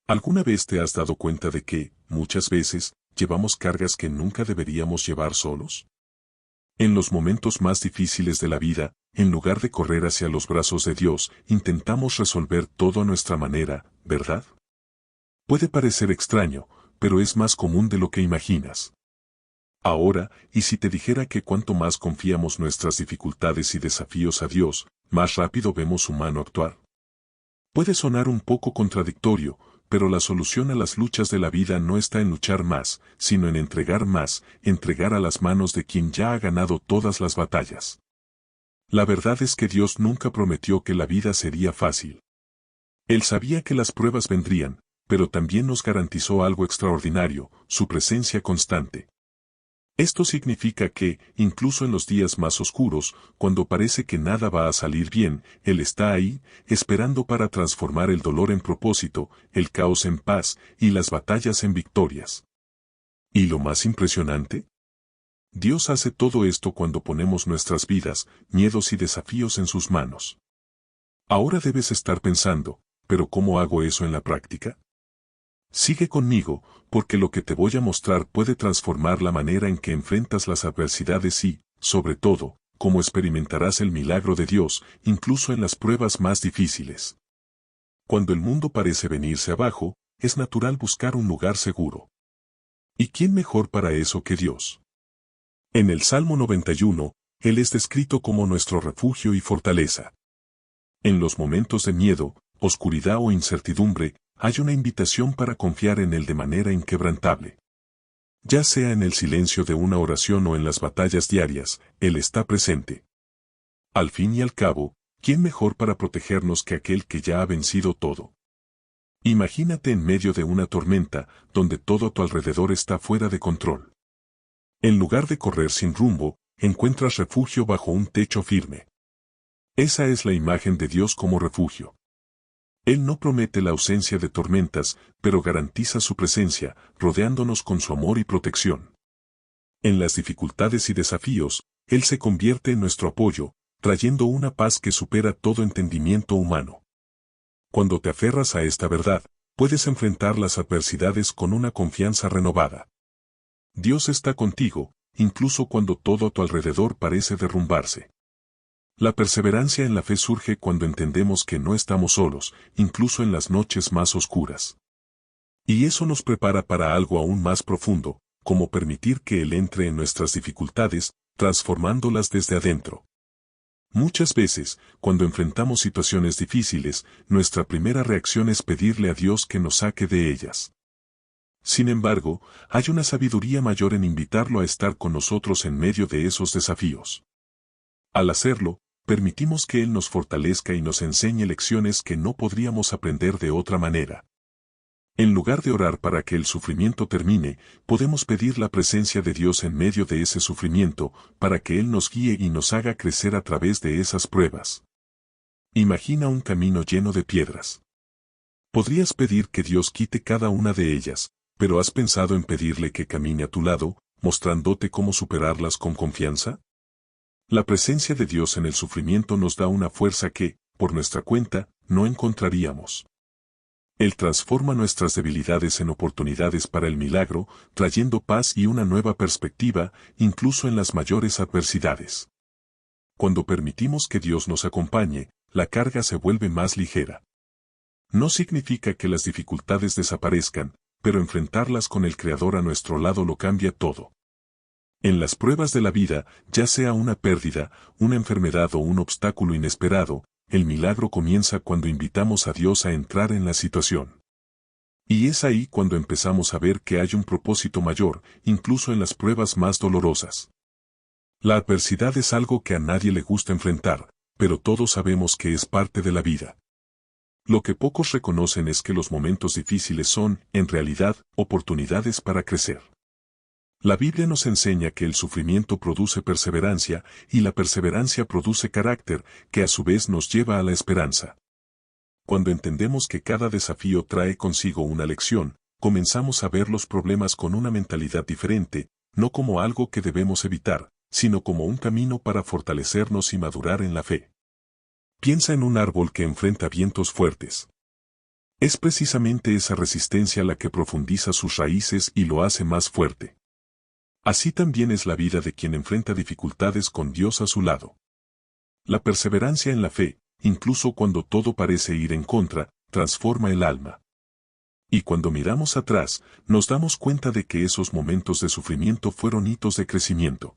¿Alguna vez te has dado cuenta de que, muchas veces, llevamos cargas que nunca deberíamos llevar solos? En los momentos más difíciles de la vida, en lugar de correr hacia los brazos de Dios, intentamos resolver todo a nuestra manera, ¿verdad? Puede parecer extraño, pero es más común de lo que imaginas. Ahora, ¿y si te dijera que cuanto más confiamos nuestras dificultades y desafíos a Dios, más rápido vemos su mano actuar? Puede sonar un poco contradictorio, pero la solución a las luchas de la vida no está en luchar más, sino en entregar más, entregar a las manos de quien ya ha ganado todas las batallas. La verdad es que Dios nunca prometió que la vida sería fácil. Él sabía que las pruebas vendrían, pero también nos garantizó algo extraordinario, su presencia constante. Esto significa que, incluso en los días más oscuros, cuando parece que nada va a salir bien, Él está ahí, esperando para transformar el dolor en propósito, el caos en paz, y las batallas en victorias. ¿Y lo más impresionante? Dios hace todo esto cuando ponemos nuestras vidas, miedos y desafíos en sus manos. Ahora debes estar pensando, ¿pero cómo hago eso en la práctica? Sigue conmigo, porque lo que te voy a mostrar puede transformar la manera en que enfrentas las adversidades y, sobre todo, cómo experimentarás el milagro de Dios, incluso en las pruebas más difíciles. Cuando el mundo parece venirse abajo, es natural buscar un lugar seguro. ¿Y quién mejor para eso que Dios? En el Salmo 91, Él es descrito como nuestro refugio y fortaleza. En los momentos de miedo, oscuridad o incertidumbre, hay una invitación para confiar en Él de manera inquebrantable. Ya sea en el silencio de una oración o en las batallas diarias, Él está presente. Al fin y al cabo, ¿quién mejor para protegernos que aquel que ya ha vencido todo? Imagínate en medio de una tormenta, donde todo a tu alrededor está fuera de control. En lugar de correr sin rumbo, encuentras refugio bajo un techo firme. Esa es la imagen de Dios como refugio. Él no promete la ausencia de tormentas, pero garantiza su presencia, rodeándonos con su amor y protección. En las dificultades y desafíos, Él se convierte en nuestro apoyo, trayendo una paz que supera todo entendimiento humano. Cuando te aferras a esta verdad, puedes enfrentar las adversidades con una confianza renovada. Dios está contigo, incluso cuando todo a tu alrededor parece derrumbarse. La perseverancia en la fe surge cuando entendemos que no estamos solos, incluso en las noches más oscuras. Y eso nos prepara para algo aún más profundo, como permitir que Él entre en nuestras dificultades, transformándolas desde adentro. Muchas veces, cuando enfrentamos situaciones difíciles, nuestra primera reacción es pedirle a Dios que nos saque de ellas. Sin embargo, hay una sabiduría mayor en invitarlo a estar con nosotros en medio de esos desafíos. Al hacerlo, permitimos que Él nos fortalezca y nos enseñe lecciones que no podríamos aprender de otra manera. En lugar de orar para que el sufrimiento termine, podemos pedir la presencia de Dios en medio de ese sufrimiento, para que Él nos guíe y nos haga crecer a través de esas pruebas. Imagina un camino lleno de piedras. Podrías pedir que Dios quite cada una de ellas, pero ¿has pensado en pedirle que camine a tu lado, mostrándote cómo superarlas con confianza? La presencia de Dios en el sufrimiento nos da una fuerza que, por nuestra cuenta, no encontraríamos. Él transforma nuestras debilidades en oportunidades para el milagro, trayendo paz y una nueva perspectiva, incluso en las mayores adversidades. Cuando permitimos que Dios nos acompañe, la carga se vuelve más ligera. No significa que las dificultades desaparezcan, pero enfrentarlas con el Creador a nuestro lado lo cambia todo. En las pruebas de la vida, ya sea una pérdida, una enfermedad o un obstáculo inesperado, el milagro comienza cuando invitamos a Dios a entrar en la situación. Y es ahí cuando empezamos a ver que hay un propósito mayor, incluso en las pruebas más dolorosas. La adversidad es algo que a nadie le gusta enfrentar, pero todos sabemos que es parte de la vida. Lo que pocos reconocen es que los momentos difíciles son, en realidad, oportunidades para crecer. La Biblia nos enseña que el sufrimiento produce perseverancia, y la perseverancia produce carácter, que a su vez nos lleva a la esperanza. Cuando entendemos que cada desafío trae consigo una lección, comenzamos a ver los problemas con una mentalidad diferente, no como algo que debemos evitar, sino como un camino para fortalecernos y madurar en la fe. Piensa en un árbol que enfrenta vientos fuertes. Es precisamente esa resistencia la que profundiza sus raíces y lo hace más fuerte. Así también es la vida de quien enfrenta dificultades con Dios a su lado. La perseverancia en la fe, incluso cuando todo parece ir en contra, transforma el alma. Y cuando miramos atrás, nos damos cuenta de que esos momentos de sufrimiento fueron hitos de crecimiento.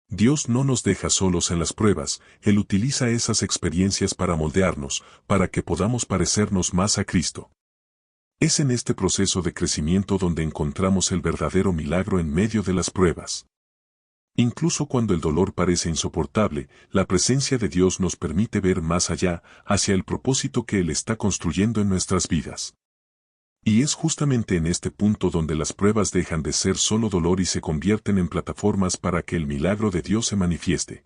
Dios no nos deja solos en las pruebas, Él utiliza esas experiencias para moldearnos, para que podamos parecernos más a Cristo. Es en este proceso de crecimiento donde encontramos el verdadero milagro en medio de las pruebas. Incluso cuando el dolor parece insoportable, la presencia de Dios nos permite ver más allá, hacia el propósito que Él está construyendo en nuestras vidas. Y es justamente en este punto donde las pruebas dejan de ser solo dolor y se convierten en plataformas para que el milagro de Dios se manifieste.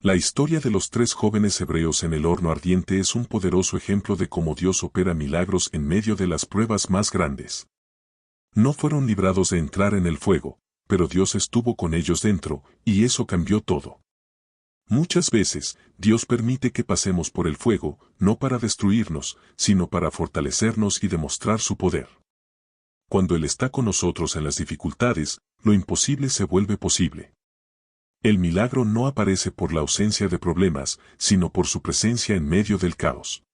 La historia de los 3 jóvenes hebreos en el horno ardiente es un poderoso ejemplo de cómo Dios opera milagros en medio de las pruebas más grandes. No fueron librados de entrar en el fuego, pero Dios estuvo con ellos dentro, y eso cambió todo. Muchas veces, Dios permite que pasemos por el fuego, no para destruirnos, sino para fortalecernos y demostrar su poder. Cuando Él está con nosotros en las dificultades, lo imposible se vuelve posible. El milagro no aparece por la ausencia de problemas, sino por su presencia en medio del caos.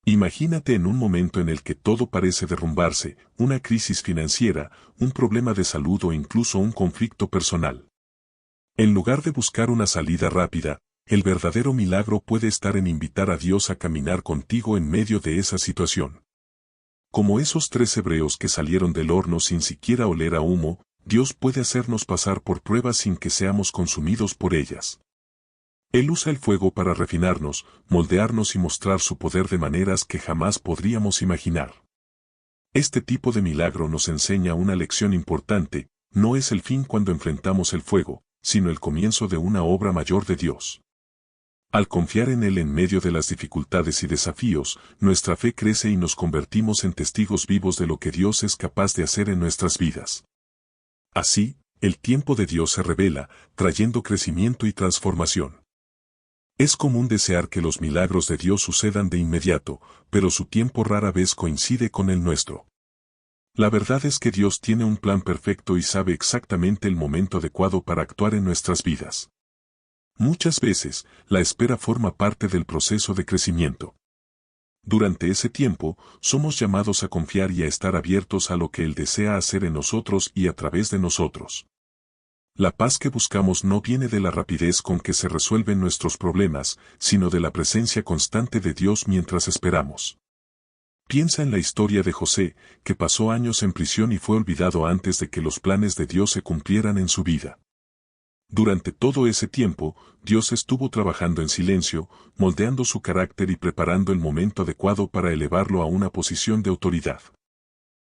Imagínate en un momento en el que todo parece derrumbarse, una crisis financiera, un problema de salud o incluso un conflicto personal. En lugar de buscar una salida rápida, el verdadero milagro puede estar en invitar a Dios a caminar contigo en medio de esa situación. Como esos 3 hebreos que salieron del horno sin siquiera oler a humo, Dios puede hacernos pasar por pruebas sin que seamos consumidos por ellas. Él usa el fuego para refinarnos, moldearnos y mostrar su poder de maneras que jamás podríamos imaginar. Este tipo de milagro nos enseña una lección importante: no es el fin cuando enfrentamos el fuego, sino el comienzo de una obra mayor de Dios. Al confiar en Él en medio de las dificultades y desafíos, nuestra fe crece y nos convertimos en testigos vivos de lo que Dios es capaz de hacer en nuestras vidas. Así, el tiempo de Dios se revela, trayendo crecimiento y transformación. Es común desear que los milagros de Dios sucedan de inmediato, pero su tiempo rara vez coincide con el nuestro. La verdad es que Dios tiene un plan perfecto y sabe exactamente el momento adecuado para actuar en nuestras vidas. Muchas veces, la espera forma parte del proceso de crecimiento. Durante ese tiempo, somos llamados a confiar y a estar abiertos a lo que Él desea hacer en nosotros y a través de nosotros. La paz que buscamos no viene de la rapidez con que se resuelven nuestros problemas, sino de la presencia constante de Dios mientras esperamos. Piensa en la historia de José, que pasó años en prisión y fue olvidado antes de que los planes de Dios se cumplieran en su vida. Durante todo ese tiempo, Dios estuvo trabajando en silencio, moldeando su carácter y preparando el momento adecuado para elevarlo a una posición de autoridad.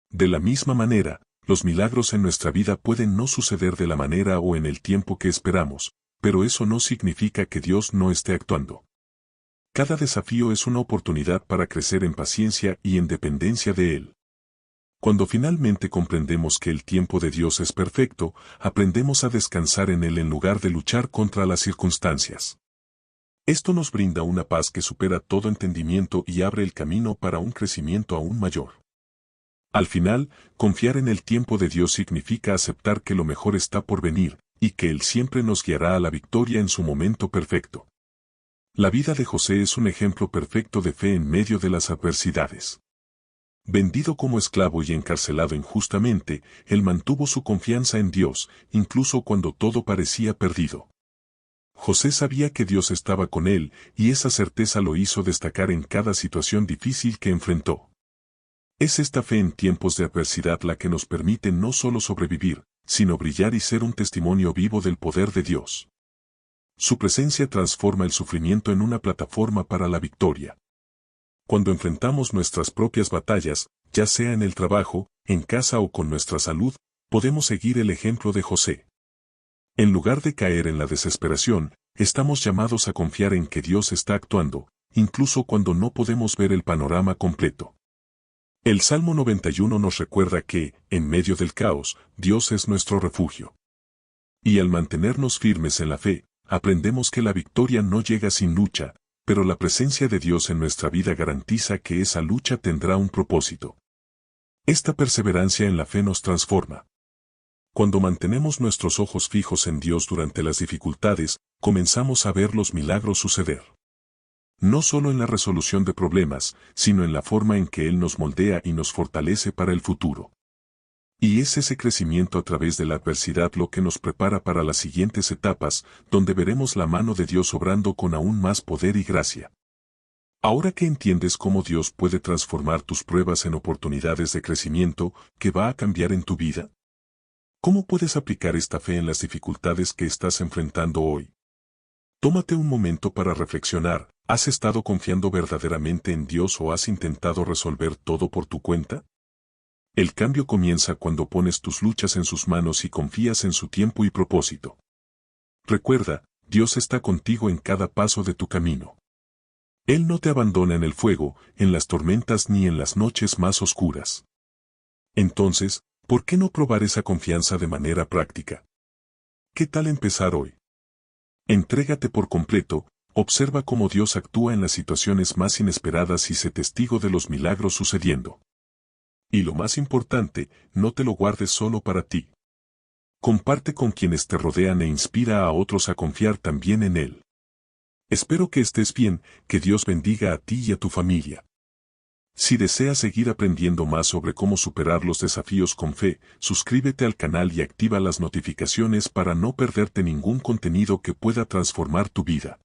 De la misma manera, los milagros en nuestra vida pueden no suceder de la manera o en el tiempo que esperamos, pero eso no significa que Dios no esté actuando. Cada desafío es una oportunidad para crecer en paciencia y en dependencia de Él. Cuando finalmente comprendemos que el tiempo de Dios es perfecto, aprendemos a descansar en Él en lugar de luchar contra las circunstancias. Esto nos brinda una paz que supera todo entendimiento y abre el camino para un crecimiento aún mayor. Al final, confiar en el tiempo de Dios significa aceptar que lo mejor está por venir, y que Él siempre nos guiará a la victoria en su momento perfecto. La vida de José es un ejemplo perfecto de fe en medio de las adversidades. Vendido como esclavo y encarcelado injustamente, él mantuvo su confianza en Dios, incluso cuando todo parecía perdido. José sabía que Dios estaba con él, y esa certeza lo hizo destacar en cada situación difícil que enfrentó. Es esta fe en tiempos de adversidad la que nos permite no solo sobrevivir, sino brillar y ser un testimonio vivo del poder de Dios. Su presencia transforma el sufrimiento en una plataforma para la victoria. Cuando enfrentamos nuestras propias batallas, ya sea en el trabajo, en casa o con nuestra salud, podemos seguir el ejemplo de José. En lugar de caer en la desesperación, estamos llamados a confiar en que Dios está actuando, incluso cuando no podemos ver el panorama completo. El Salmo 91 nos recuerda que, en medio del caos, Dios es nuestro refugio. Y al mantenernos firmes en la fe, aprendemos que la victoria no llega sin lucha, pero la presencia de Dios en nuestra vida garantiza que esa lucha tendrá un propósito. Esta perseverancia en la fe nos transforma. Cuando mantenemos nuestros ojos fijos en Dios durante las dificultades, comenzamos a ver los milagros suceder. No solo en la resolución de problemas, sino en la forma en que Él nos moldea y nos fortalece para el futuro. Y es ese crecimiento a través de la adversidad lo que nos prepara para las siguientes etapas, donde veremos la mano de Dios obrando con aún más poder y gracia. Ahora que entiendes cómo Dios puede transformar tus pruebas en oportunidades de crecimiento, ¿qué va a cambiar en tu vida? ¿Cómo puedes aplicar esta fe en las dificultades que estás enfrentando hoy? Tómate un momento para reflexionar. ¿Has estado confiando verdaderamente en Dios o has intentado resolver todo por tu cuenta? El cambio comienza cuando pones tus luchas en sus manos y confías en su tiempo y propósito. Recuerda, Dios está contigo en cada paso de tu camino. Él no te abandona en el fuego, en las tormentas ni en las noches más oscuras. Entonces, ¿por qué no probar esa confianza de manera práctica? ¿Qué tal empezar hoy? Entrégate por completo. Observa cómo Dios actúa en las situaciones más inesperadas y sé testigo de los milagros sucediendo. Y lo más importante, no te lo guardes solo para ti. Comparte con quienes te rodean e inspira a otros a confiar también en Él. Espero que estés bien, que Dios bendiga a ti y a tu familia. Si deseas seguir aprendiendo más sobre cómo superar los desafíos con fe, suscríbete al canal y activa las notificaciones para no perderte ningún contenido que pueda transformar tu vida.